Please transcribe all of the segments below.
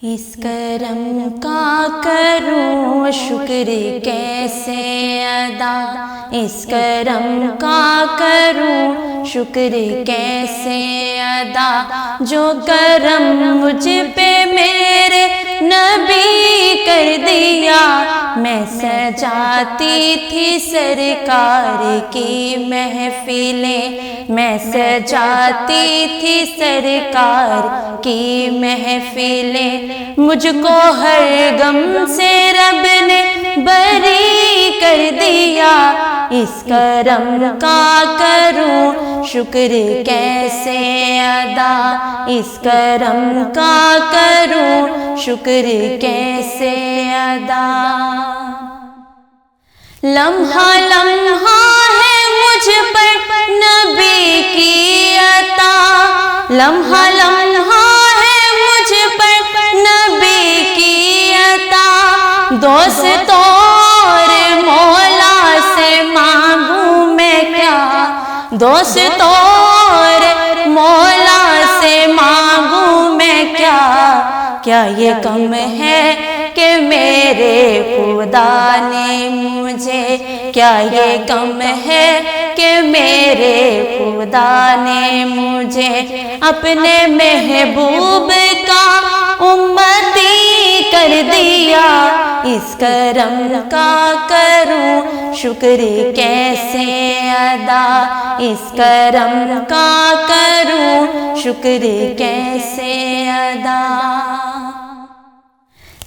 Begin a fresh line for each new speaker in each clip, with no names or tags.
اس کرم کا کروں شکر کیسے ادا، اس کرم کا کروں شکر کیسے ادا، جو کرم مجھ پہ میرے نبی کر دیا۔ میں سجاتی تھی سرکار کی محفلیں، میں سجاتی تھی سرکار کی محفلیں، مجھ کو ہر غم سے رب نے بری کر دیا۔ اس کرم کا کروں شکر کیسے ادا، اس کرم کا کروں شکر کیسے ادا۔ لمحہ لمحہ ہے مجھ پر نبی کی عطا، لمحہ لمحہ ہے مجھ پر نبی کی عطا، دوستوں اور مولا سے مانگوں میں کیا، دوستوں اور مولا سے مانگوں میں کیا، کیا یہ کم ہے کہ میرے خدا نے مجھے، کیا یہ کم ہے کہ میرے خدا نے مجھے اپنے محبوب کا امتی کر دیا۔ اس کرم کا کروں شکر کیسے ادا، اس کرم کا کروں شکر کیسے ادا۔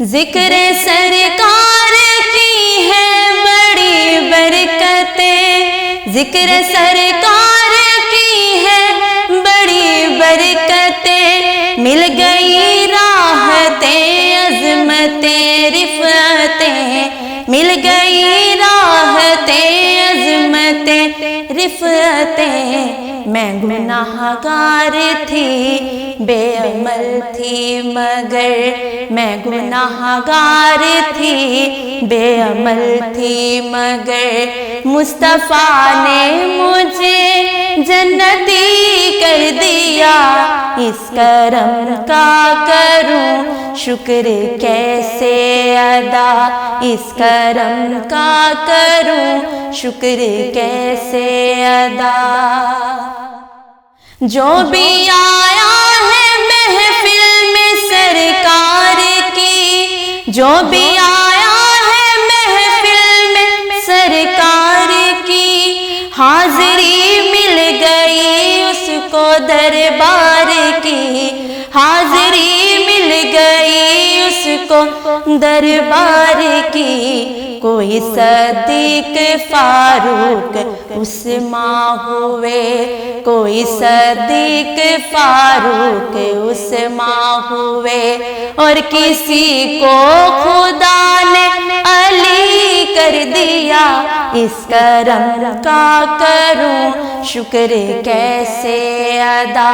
ذکر سرکار کی ہے بڑی برکتیں، ذکر سرکار کی ہے بڑی برکتیں، مل گئی راحتیں عظمتیں رفعتیں، مل گئی راحتیں عظمتیں رفعتیں۔ میں گناہ گار تھی بے عمل تھی مگر، میں گناہ گار تھی بے عمل تھی مگر، مصطفیٰ نے مجھے جنتی کر دیا۔ اس کرم کا کروں شکر کیسے ادا، اس کرم کا کروں شکر کیسے ادا۔ جو بھی آیا ہے محفل میں سرکار کی، جو بھی آیا ہے محفل میں سرکار کی، حاضری مل گئی اس کو دربار کی، حاضری مل گئی اس کو دربار کی۔ کوئی صدیق فاروق عثمان ہوئے، کوئی صدیق فاروق عثمان ہوئے، اور کسی کو خدا نے علی کر دیا۔ اس کرم کا کروں شکر کیسے ادا،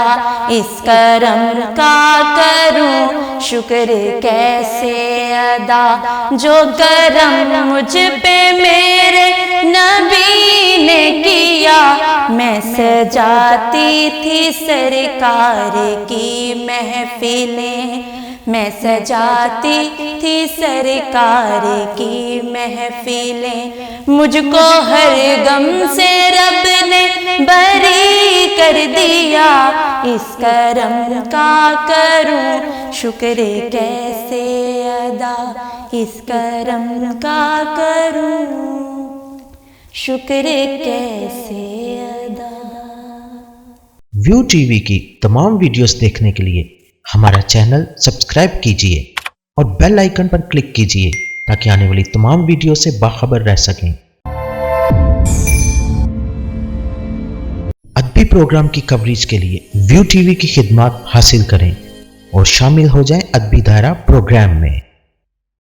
اس کرم کا کروں شکر کیسے ادا، جو کرم مجھ پہ میرے نبی نے کیا۔ میں سجاتی تھی سرکار کی محفلیں، میں سجاتی تھی سرکار کی محفلیں، مجھ کو ہر غم سے رب نے بری کر دیا۔ اس کرم کا کروں شکر کیسے ادا، اس کرم کا کروں شکر کیسے ادا۔
ویو ٹی وی کی تمام ویڈیوز دیکھنے کے لیے ہمارا چینل سبسکرائب کیجئے اور بیل آئیکن پر کلک کیجئے تاکہ آنے والی تمام ویڈیو سے باخبر رہ سکیں۔ ادبی پروگرام کی کوریج کے لیے ویو ٹی وی کی خدمات حاصل کریں اور شامل ہو جائیں ادبی دائرہ پروگرام میں۔